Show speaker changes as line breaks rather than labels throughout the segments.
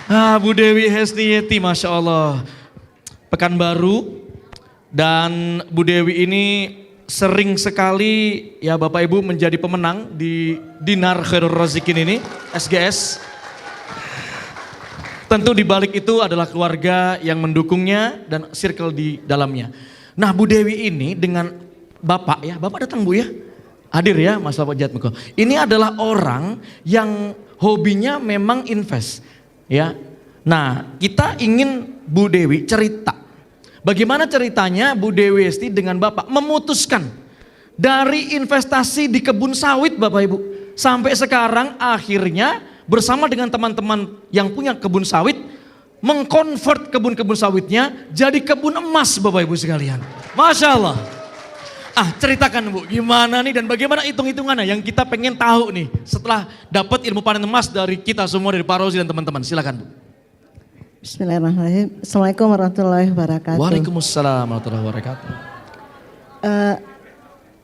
Bu Dewi Hesniyeti, Masya Allah. Pekanbaru, dan Bu Dewi ini sering sekali ya Bapak Ibu menjadi pemenang di Dinar Khairul Razikin ini, SGS. Tentu di balik itu adalah keluarga yang mendukungnya dan circle di dalamnya. Nah Bu Dewi ini dengan Bapak ya, Bapak datang Bu ya, hadir ya Mas Bapak Jatmiko. Ini adalah orang yang hobinya memang invest ya. Nah kita ingin Bu Dewi cerita. Bagaimana ceritanya Bu Dewi Hesti dengan Bapak memutuskan dari investasi di kebun sawit Bapak Ibu. Sampai sekarang akhirnya bersama dengan teman-teman yang punya kebun sawit, mengkonvert kebun-kebun sawitnya jadi kebun emas Bapak Ibu sekalian. Masya Allah. Ceritakan Bu, gimana nih dan bagaimana hitung-hitungannya yang kita pengen tahu nih setelah dapat ilmu panen emas dari kita semua, dari Pak Rozi dan teman-teman. Silakan Bu.
Bismillahirrahmanirrahim. Assalamualaikum warahmatullahi wabarakatuh.
Waalaikumsalam warahmatullahi wabarakatuh.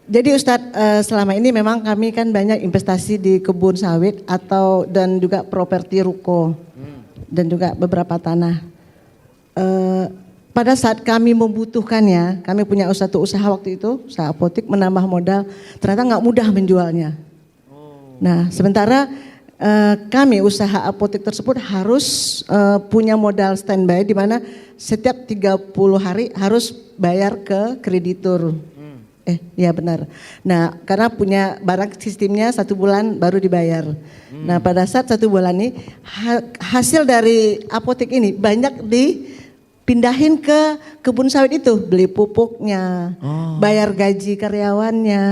Jadi Ustadz, selama ini memang kami kan banyak investasi di kebun sawit dan juga properti ruko dan juga beberapa tanah. Pada saat kami membutuhkannya, kami punya satu usaha waktu itu, usaha apotik, menambah modal, ternyata nggak mudah menjualnya. Nah sementara kami usaha apotek tersebut harus punya modal standby di mana setiap 30 hari harus bayar ke kreditur. Ya benar. Nah karena punya barang sistemnya 1 bulan baru dibayar. Nah pada saat 1 bulan ini hasil dari apotek ini banyak dipindahin ke kebun sawit itu. Beli pupuknya, bayar gaji karyawannya,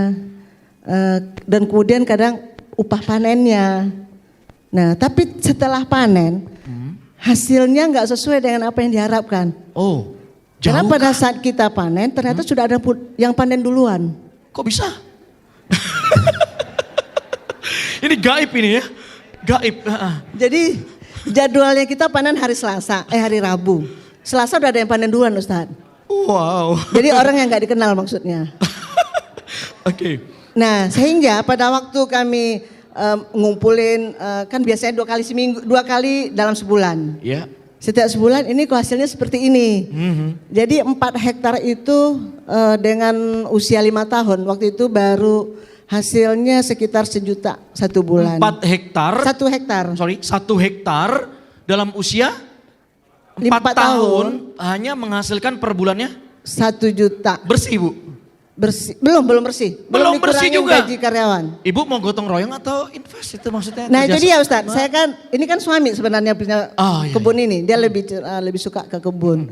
dan kemudian kadang upah panennya. Nah tapi setelah panen hasilnya nggak sesuai dengan apa yang diharapkan. Karena pada saat kita panen ternyata sudah ada yang panen duluan.
Kok bisa? Ini gaib ini ya, gaib.
Jadi jadwalnya kita panen hari Rabu. Selasa udah ada yang panen duluan Ustadz.
Wow.
Jadi orang yang nggak dikenal maksudnya.
Oke.
Nah sehingga pada waktu kami ngumpulin kan biasanya 2 kali seminggu, 2 kali dalam sebulan.
Ya.
Setiap sebulan ini kok hasilnya seperti ini. Jadi 4 hektar itu dengan usia 5 tahun waktu itu baru hasilnya sekitar 1 juta 1 bulan.
4 hektar.
1 hektar.
Sorry, 1 hektar dalam usia 4 tahun hanya menghasilkan per bulannya
1 juta.
Bersih Bu?
Bersih, belum bersih.
Belum bersih juga.
Gaji karyawan.
Ibu mau gotong royong atau invest itu maksudnya?
Nah itu dia Ustadz, saya kan ini kan suami sebenarnya punya kebun ini, dia lebih suka ke kebun.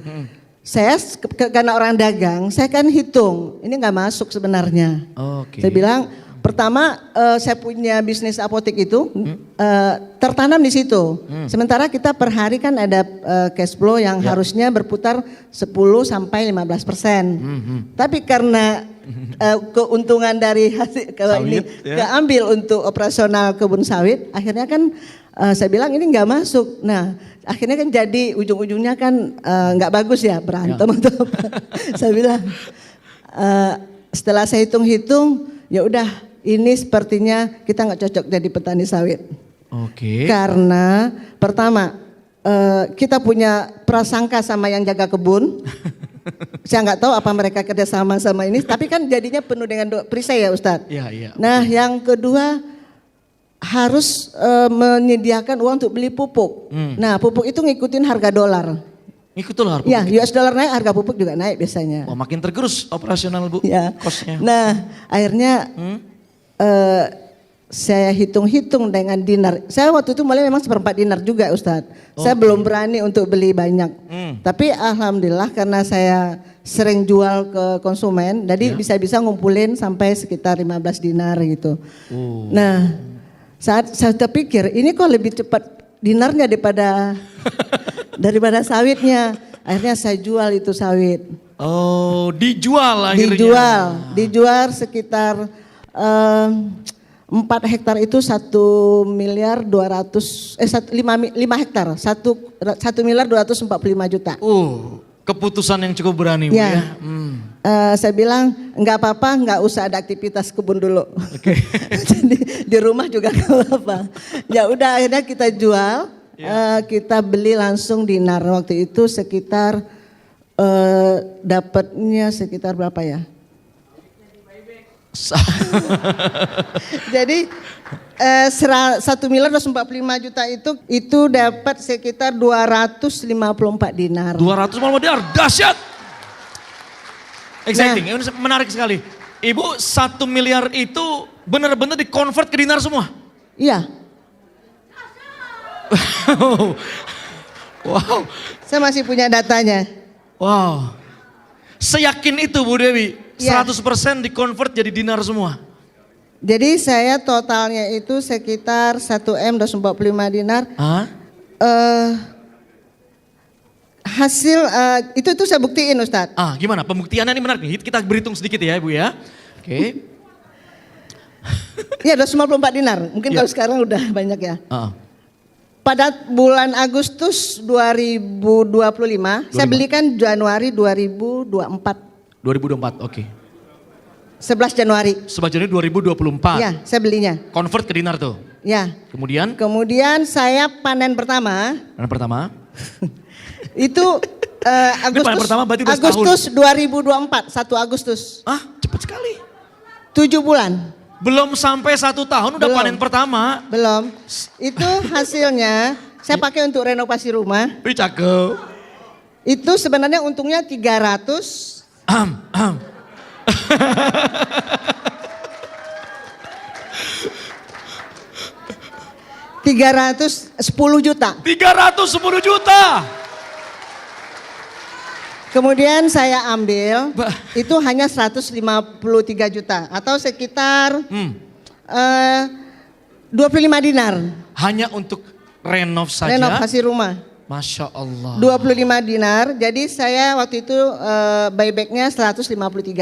Saya karena orang dagang, saya kan hitung, ini nggak masuk sebenarnya. Saya bilang pertama saya punya bisnis apotek itu tertanam di situ. Sementara kita per hari kan ada cash flow yang harusnya berputar 10 sampai 15%. Tapi karena keuntungan dari hasil kalau ini keambil untuk operasional kebun sawit, akhirnya kan saya bilang ini nggak masuk. Nah akhirnya kan jadi ujung-ujungnya kan nggak bagus ya, berantem atau apa. Saya bilang setelah saya hitung-hitung ya udah ini sepertinya kita nggak cocok jadi petani sawit. Karena pertama kita punya prasangka sama yang jaga kebun. Saya nggak tahu apa mereka kerjasama sama ini, tapi kan jadinya penuh dengan perisai ya Ustadz. Nah yang kedua harus menyediakan uang untuk beli pupuk. Nah pupuk itu ngikutin harga dolar.
Ngikut dolar?
Ya US dollar naik, harga pupuk juga naik biasanya.
Wah makin tergerus operasional Bu, kosnya.
Nah akhirnya saya hitung-hitung dengan dinar. Saya waktu itu mulai memang 1/4 dinar juga Ustadz. Saya belum berani untuk beli banyak. Tapi alhamdulillah karena saya sering jual ke konsumen, jadi bisa-bisa ngumpulin sampai sekitar 15 dinar gitu. Nah saat saya terpikir ini kok lebih cepat dinarnya daripada sawitnya. Akhirnya saya jual itu sawit.
Dijual akhirnya.
Dijual sekitar 4 hektar itu 1 miliar 200 5 hektar 1 miliar 245 juta.
Keputusan yang cukup berani Bu ya.
Saya bilang nggak apa-apa, nggak usah ada aktivitas kebun dulu. Jadi di rumah juga nggak apa-apa. Ya udah akhirnya kita jual. kita beli langsung dinar. Waktu itu sekitar dapatnya sekitar berapa ya? Jadi 1.245.000.000 itu dapat sekitar 254 dinar.
254 dinar, dahsyat. Exciting, ini menarik sekali. Ibu 1 miliar itu benar-benar dikonvert ke dinar semua?
Iya.
Wow.
Saya masih punya datanya.
Wow. Seyakin itu Bu Dewi,
Ya.
100% dikonvert jadi dinar semua?
Jadi saya totalnya itu sekitar 1.245 dinar.
Hah?
Hasil itu saya buktiin Ustadz.
Gimana? Pembuktiannya ini menarik nih. Kita berhitung sedikit ya Ibu ya. Oke.
Iya 254 dinar. Mungkin
Ya.
kalau sekarang udah banyak ya. Pada bulan Agustus 2025, saya belikan Januari 2024.
2024, oke.
11 Januari.
11 Januari 2024.
Ya, saya belinya.
Convert ke dinar tuh.
Ya.
Kemudian?
Kemudian saya panen pertama.
Panen pertama?
Itu
panen pertama berarti udah
Agustus 2024, 1 Agustus.
Cepat sekali.
7 bulan.
Belum sampai 1 tahun udah panen pertama.
Belum. Itu hasilnya saya pakai untuk renovasi rumah.
Wih cakep.
Itu sebenarnya untungnya 300. 310 juta.
310 juta.
Kemudian saya ambil itu hanya 153 juta atau sekitar 25 dinar.
Hanya untuk renov saja?
Renovasi rumah.
Masya Allah.
25 dinar, jadi saya waktu itu buybacknya 153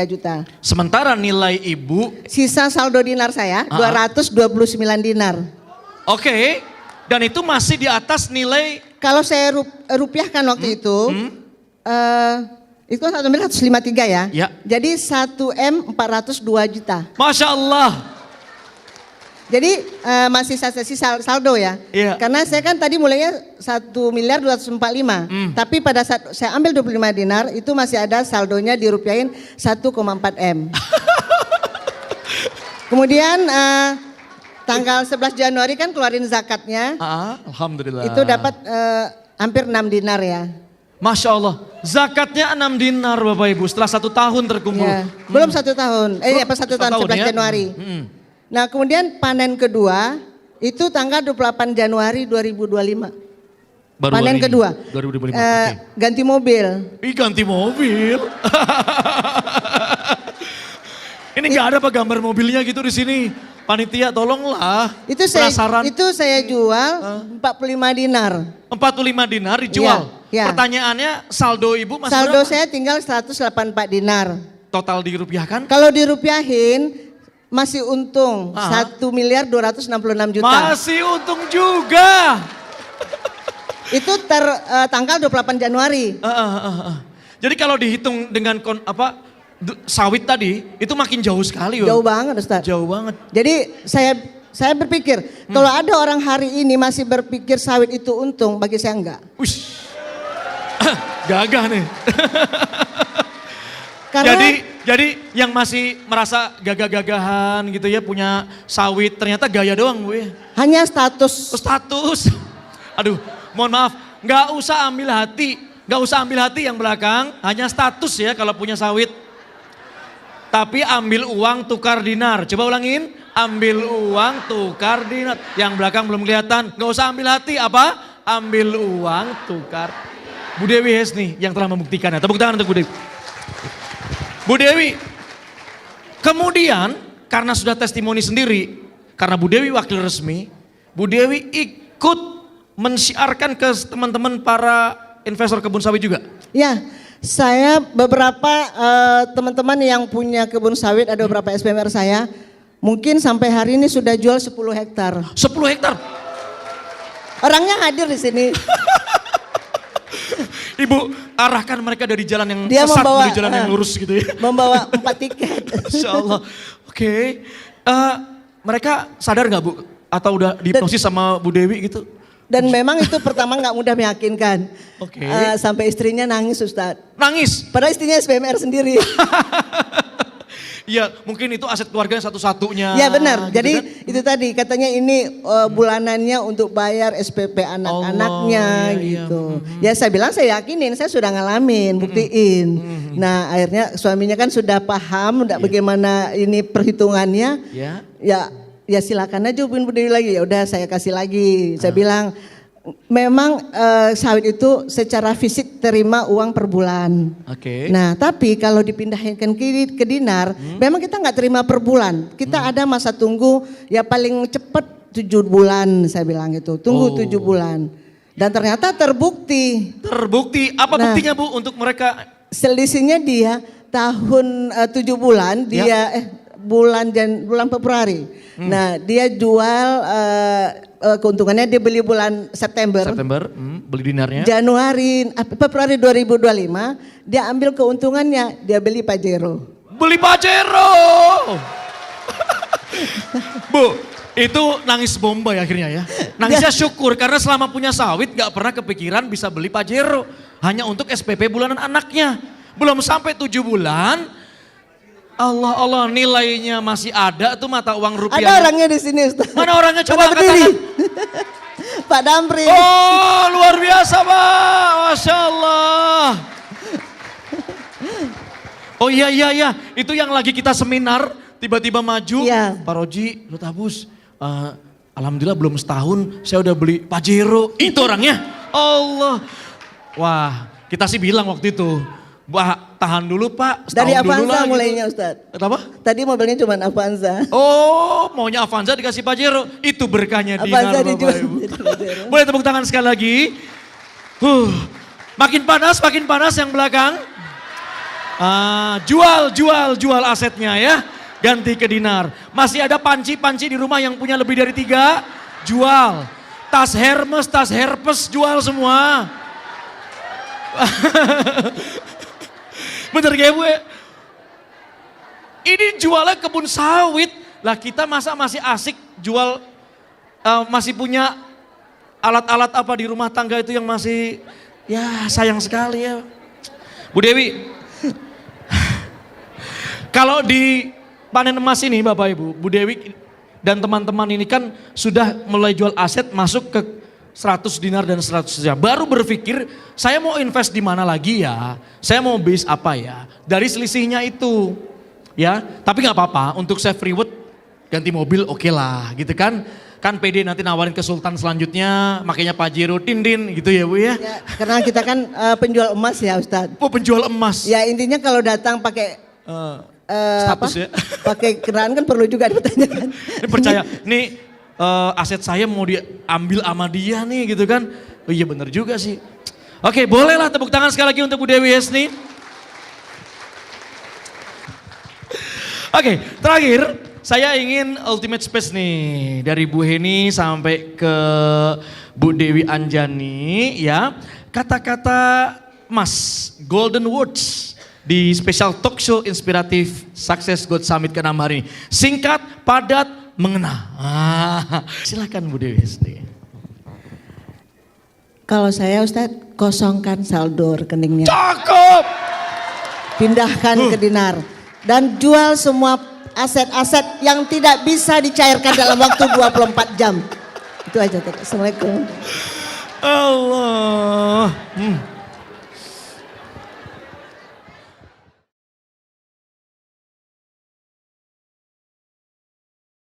juta.
Sementara nilai ibu?
Sisa saldo dinar saya 229 dinar.
Oke, dan itu masih di atas nilai?
Kalau saya rupiahkan waktu itu kan 153 ya.
Ya.
Jadi 1M 402 juta.
Masya Allah.
Jadi masih sisa saldo ya.
Iya.
Karena saya kan tadi mulainya 1.245. Tapi pada saat saya ambil 25 dinar itu masih ada saldonya dirupiahin 1,4 M. Kemudian tanggal 11 Januari kan keluarin zakatnya.
Alhamdulillah.
Itu dapat hampir 6 dinar ya.
Masya Allah. Zakatnya 6 dinar Bapak Ibu setelah 1 tahun terkumpul.
Ya, belum 1 tahun. Pas 1 tahun 11
ya?
Januari. Nah kemudian panen kedua itu tanggal 28 Januari 2025.
Baru
panen kedua.
2025.
Ganti mobil.
Ganti mobil. Ini nggak ada apa gambar mobilnya gitu di sini. Panitia tolonglah.
Itu saya jual 45 dinar.
45 dinar dijual.
Ya.
Pertanyaannya saldo ibu masih
saldo
berapa?
saya tinggal 184 dinar.
Total dirupiahkan?
Kalau dirupiahin masih untung 1.266 juta.
Masih untung juga.
Itu tanggal 28 Januari.
Jadi kalau dihitung dengan sawit tadi itu makin jauh sekali.
Jauh banget Ustaz.
Jauh banget.
Jadi saya berpikir kalau ada orang hari ini masih berpikir sawit itu untung, bagi saya enggak.
Gagah nih.
Karena
Jadi yang masih merasa gagah-gagahan gitu ya punya sawit ternyata gaya doang Bu ya.
Hanya status.
Status. Aduh, mohon maaf, nggak usah ambil hati yang belakang, hanya status ya kalau punya sawit. Tapi ambil uang tukar dinar. Coba ulangin, ambil uang tukar dinar. Yang belakang belum kelihatan, nggak usah ambil hati apa? Ambil uang tukar. Bu Dewi Hesni yang telah membuktikannya. Tepuk tangan untuk Bu Dewi. Bu Dewi, kemudian karena sudah testimoni sendiri, karena Bu Dewi wakil resmi, Bu Dewi ikut mensiarkan ke teman-teman para investor kebun sawit juga?
Ya, saya beberapa teman-teman yang punya kebun sawit, ada beberapa SPMR saya, mungkin sampai hari ini sudah jual 10 hektar.
10 hektar?
Orangnya hadir di sini.
Ibu arahkan mereka dari jalan yang sesat menuju jalan yang lurus gitu ya.
Membawa 4 tiket.
Masya Allah. Oke. Mereka sadar gak Bu? Atau udah dihipnosis sama Bu Dewi gitu?
Dan memang itu pertama nggak mudah meyakinkan.
Oke.
Sampai istrinya nangis Ustadz.
Nangis?
Padahal istrinya SPMR sendiri.
Iya, mungkin itu aset keluarga satu-satunya.
Ya benar.
Gitu
Jadi
kan?
itu tadi katanya ini bulanannya untuk bayar SPP anak-anaknya gitu. Ya saya bilang saya yakinin, saya sudah ngalamin, buktiin. Nah akhirnya suaminya kan sudah paham, udah bagaimana ini perhitungannya. Ya silakan aja hubungin Bu Dewi lagi. Ya udah saya kasih lagi. Saya bilang memang sawit itu secara fisik terima uang per bulan.
Oke.
Nah tapi kalau dipindahin ke dinar, memang kita nggak terima per bulan. Kita ada masa tunggu ya paling cepat 7 bulan saya bilang itu. Tunggu 7 bulan. Dan ternyata terbukti.
Terbukti. Apa buktinya Bu untuk mereka?
Selisihnya dia tahun 7 bulan dia bulan Februari. Nah dia jual keuntungannya dia beli bulan September,
beli dinarnya.
Februari 2025 dia ambil keuntungannya, dia beli Pajero.
Beli Pajero. Bu, itu nangis bombay akhirnya ya. Nangisnya syukur karena selama punya sawit gak pernah kepikiran bisa beli Pajero. Hanya untuk SPP bulanan anaknya. Belum sampai 7 bulan. Allah nilainya masih ada tuh mata uang rupiah.
Ada orangnya di sini Ustaz.
Mana orangnya coba angkat
berdiri.
tangan.
Pak Dampri.
Oh luar biasa Pak, Masya Allah. Oh iya itu yang lagi kita seminar tiba-tiba maju.
Iya.
Pak Roji, Rutabus, alhamdulillah belum setahun saya udah beli Pajero. Itu orangnya. Allah. Wah kita sih bilang waktu itu. Wah, tahan dulu Pak,
Dari Avanza
dulu
mulainya
gitu.
Ustaz.
Apa?
Tadi mobilnya cuma Avanza.
Oh, maunya Avanza dikasih Pajero. Itu berkahnya dinar
Avanza
Bapak Ibu. Boleh tepuk tangan sekali lagi. Makin panas yang belakang. Jual asetnya ya. Ganti ke dinar. Masih ada panci-panci di rumah yang punya lebih dari 3. Jual. Tas Hermes, tas Herpes jual semua. Bener gak Bu? Ini jualnya kebun sawit. Lah kita masa masih asik jual, masih punya alat-alat apa di rumah tangga itu yang masih, ya sayang sekali ya. Bu Dewi, kalau di panen emas ini Bapak Ibu, Bu Dewi dan teman-teman ini kan sudah mulai jual aset masuk ke 100 dinar dan 100 dinar. Baru berpikir saya mau invest di mana lagi ya. Saya mau base apa ya. Dari selisihnya itu. Ya, tapi gak apa-apa untuk save reward ganti mobil oke lah gitu kan. Kan PD nanti nawarin ke Sultan selanjutnya makanya Pajero din gitu ya Bu ya.
Karena kita kan penjual emas ya Ustadz.
Oh penjual emas.
Ya intinya kalau datang pakai
status ya.
Pakai kendaraan kan perlu juga dipertanyakan.
Ini percaya, nih aset saya mau diambil sama dia nih gitu kan. Oh iya bener juga sih. Oke bolehlah tepuk tangan sekali lagi untuk Bu Dewi Hesni. Oke terakhir saya ingin ultimate space nih. Dari Bu Heni sampai ke Bu Dewi Anjani ya. Kata-kata Mas Golden Words di special talk show inspiratif Success God Summit ke-6 hari ini. Singkat, padat, mengena. Silakan Bu Dewi Hesni.
Kalau saya Ustadz kosongkan saldo rekeningnya.
Cakep.
Pindahkan ke dinar. Dan jual semua aset-aset yang tidak bisa dicairkan dalam waktu 24 jam. Itu aja. Assalamualaikum.
Allah.